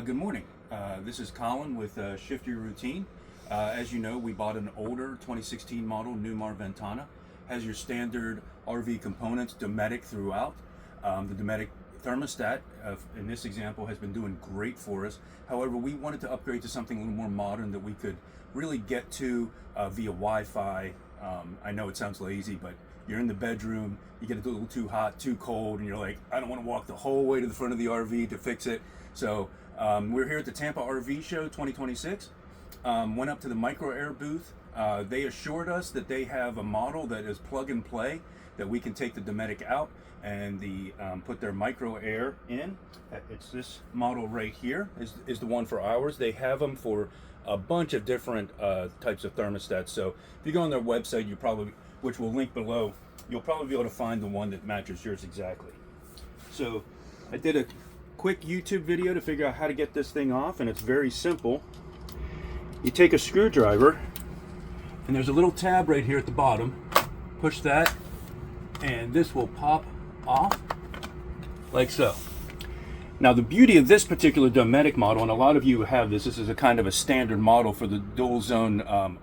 Good morning. This is Collin with Shift Your Routine. As you know, we bought an older 2016 model Newmar Ventana. Has your standard RV components, Dometic throughout. The Dometic thermostat, in this example, has been doing great for us. However, we wanted to upgrade to something a little more modern that we could really get to via Wi-Fi. I know it sounds lazy, but you're in the bedroom, you get a little too hot, too cold, and you're like, I don't want to walk the whole way to the front of the RV to fix it. So we're here at the Tampa RV Show 2026. Went up to the MicroAir booth. They assured us that they have a model that is plug and play, that we can take the Dometic out and put their MicroAir in. It's this model right here is the one for ours. They have them for a bunch of different types of thermostats. So if you go on their website, you probably, which we'll link below, you'll probably be able to find the one that matches yours exactly. So I did a quick YouTube video to figure out how to get this thing off, and it's very simple. You take a screwdriver, and there's a little tab right here at the bottom. Push that, and this will pop off like so. Now the beauty of this particular Dometic model, and a lot of you have this is a kind of a standard model for the dual zone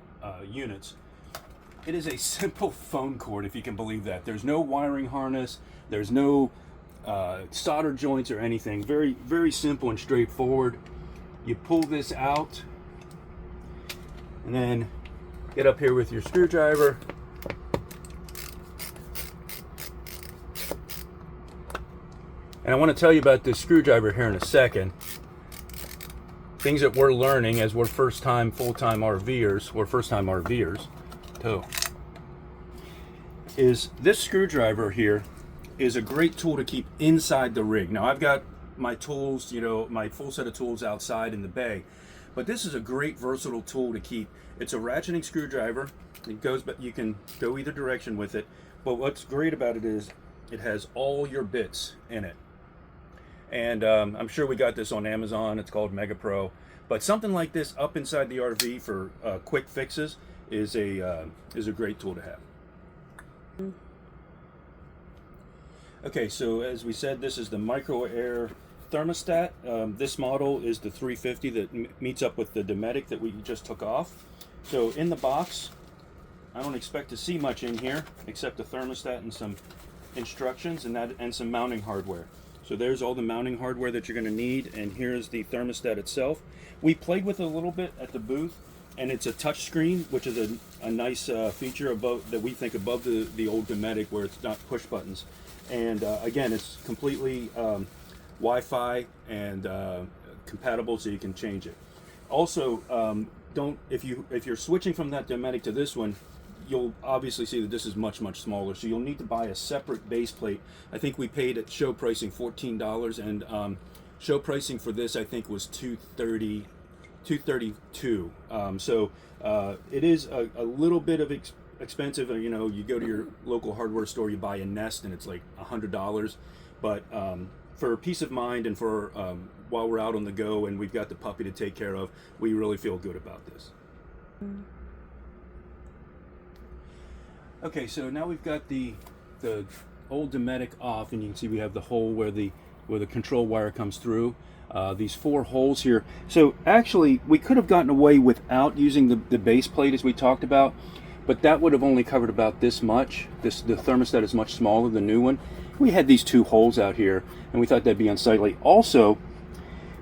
units. It is a simple phone cord, if you can believe that. There's no wiring harness, there's no solder joints or anything. Very, very simple and straightforward. You pull this out and then get up here with your screwdriver. And I want to tell you about this screwdriver here in a second. Things that we're learning as we're first-time full-time RVers, or first-time RVers, too, is this screwdriver here is a great tool to keep inside the rig. Now I've got my tools, you know, my full set of tools outside in the bay, but this is a great versatile tool to keep. It's a ratcheting screwdriver. It goes, but you can go either direction with it. But what's great about it is it has all your bits in it. And I'm sure we got this on Amazon. It's called Mega Pro. But something like this up inside the RV for quick fixes is a great tool to have. Okay, so as we said, this is the MicroAir thermostat. This model is the 350 that meets up with the Dometic that we just took off. So in the box, I don't expect to see much in here except the thermostat and some instructions and some mounting hardware. So there's all the mounting hardware that you're going to need, and here's the thermostat itself. We played with it a little bit at the booth, and it's a touch screen, which is a nice feature above that we think above the old Dometic, where it's not push buttons. And again, it's completely Wi-Fi and compatible, so you can change it. Also, if you're switching from that Dometic to this one, you'll obviously see that this is much smaller. So you'll need to buy a separate base plate. I think we paid at show pricing $14, and show pricing for this I think was $232. So it is a little bit of expensive. You know, you go to your local hardware store, you buy a Nest, and it's like $100. But for peace of mind and for while we're out on the go and we've got the puppy to take care of, we really feel good about this. Okay, so now we've got the old Dometic off, and you can see we have the hole where the control wire comes through. These 4 holes here. So actually, we could have gotten away without using the base plate as we talked about, but that would have only covered about this much. The thermostat is much smaller than the new one. We had these 2 holes out here, and we thought that'd be unsightly. Also,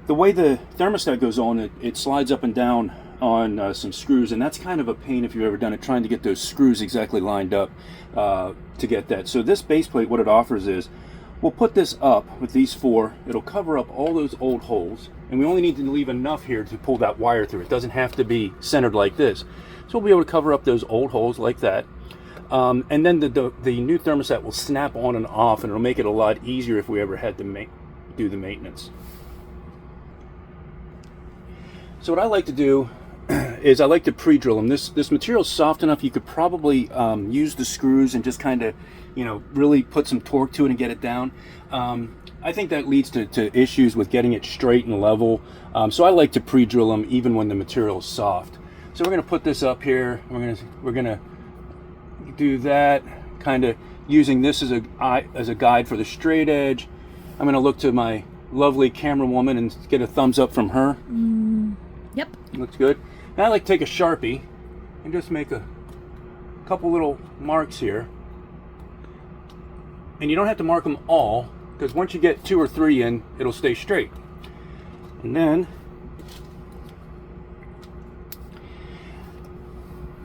the way the thermostat goes on, it slides up and down on some screws, and that's kind of a pain if you've ever done it, trying to get those screws exactly lined up to get that. So this base plate, what it offers is, we'll put this up with these 4. It'll cover up all those old holes, and we only need to leave enough here to pull that wire through. It doesn't have to be centered like this. So we'll be able to cover up those old holes like that. And then the new thermostat will snap on and off, and it'll make it a lot easier if we ever had to do the maintenance. So what I like to do is I like to pre-drill them. This material is soft enough you could probably use the screws and just kind of, you know, really put some torque to it and get it down. I think that leads to issues with getting it straight and level. So I like to pre-drill them even when the material is soft. So we're going to put this up here. We're going to do that, kind of using this as a guide for the straight edge. I'm going to look to my lovely camera woman and get a thumbs up from her. Yep. Looks good. Now I like to take a Sharpie and just make a couple little marks here. And you don't have to mark them all, because once you get 2 or 3 in, it'll stay straight. And then,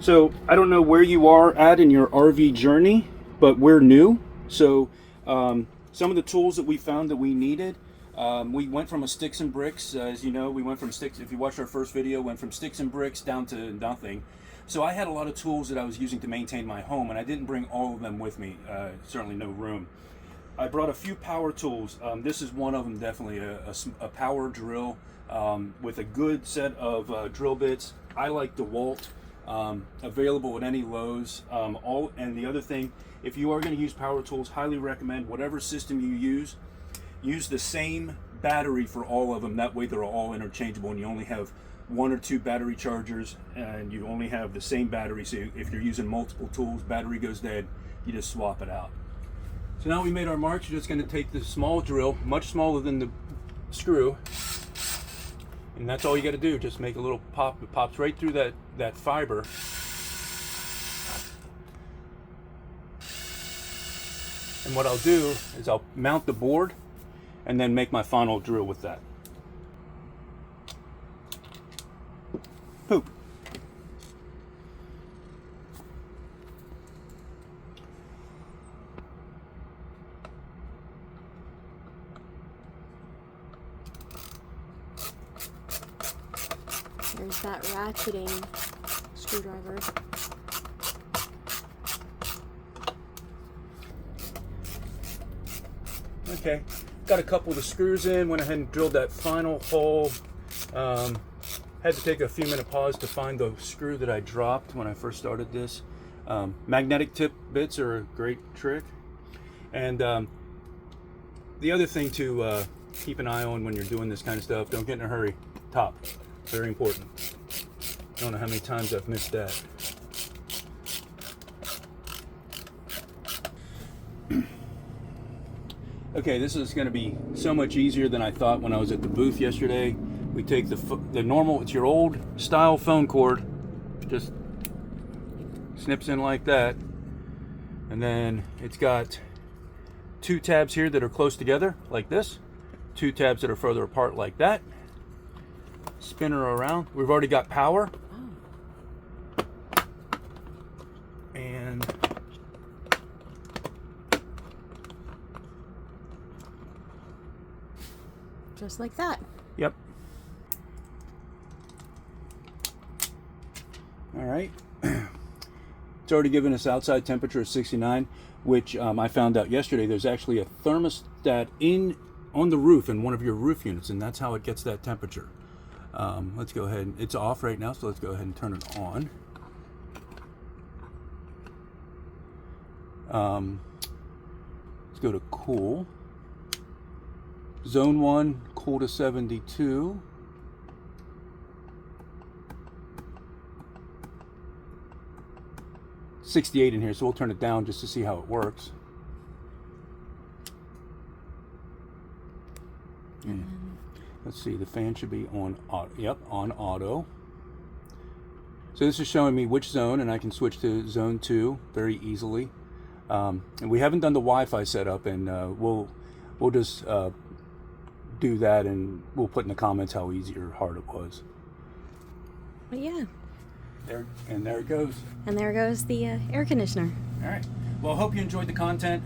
so I don't know where you are at in your RV journey, but we're new. So some of the tools that we found that we needed, we went from a sticks and bricks, as you know, we went from sticks, if you watched our first video, went from sticks and bricks down to nothing. So I had a lot of tools that I was using to maintain my home, and I didn't bring all of them with me, certainly no room. I brought a few power tools. This is one of them, definitely a power drill with a good set of drill bits. I like DeWalt, available at any Lowe's. And the other thing, if you are going to use power tools, highly recommend whatever system you use the same battery for all of them. That way they're all interchangeable, and you only have 1 or 2 battery chargers, and you only have the same battery. So if you're using multiple tools, battery goes dead, you just swap it out. So now we made our marks. You're just going to take the small drill, much smaller than the screw, and that's all you got to do. Just make a little pop. It pops right through that fiber. And what I'll do is I'll mount the board and then make my final drill with that. Poop. There's that ratcheting screwdriver. Okay, got a couple of the screws in, went ahead and drilled that final hole. Had to take a few minute pause to find the screw that I dropped when I first started this. Magnetic tip bits are a great trick. And the other thing to keep an eye on when you're doing this kind of stuff, don't get in a hurry. Top, very important. I don't know how many times I've missed that. Okay, this is going to be so much easier than I thought when I was at the booth yesterday. We take the normal, it's your old style phone cord, just snips in like that, and then it's got 2 tabs here that are close together like this, 2 tabs that are further apart like that. Spin her around. We've already got power. And just like that. Yep. All right. It's already given us outside temperature of 69, which I found out yesterday. There's actually a thermostat on the roof in one of your roof units, and that's how it gets that temperature. Let's go ahead. It's off right now, so let's go ahead and turn it on. Let's go to cool. Zone 1, cool to 72. .68 in here, so we'll turn it down just to see how it works. Let's see, the fan should be on auto. Yep, on auto. So this is showing me which zone, and I can switch to zone 2 very easily. And we haven't done the Wi-Fi setup, and we'll just do that, and we'll put in the comments how easy or hard it was. But yeah. There it goes. And there goes the air conditioner. All right. Well, I hope you enjoyed the content.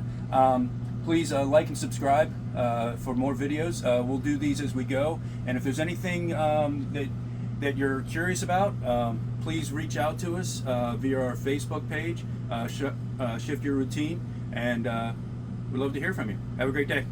Please like and subscribe for more videos. We'll do these as we go. And if there's anything that you're curious about, please reach out to us via our Facebook page, Shift Your Routine. And we'd love to hear from you. Have a great day.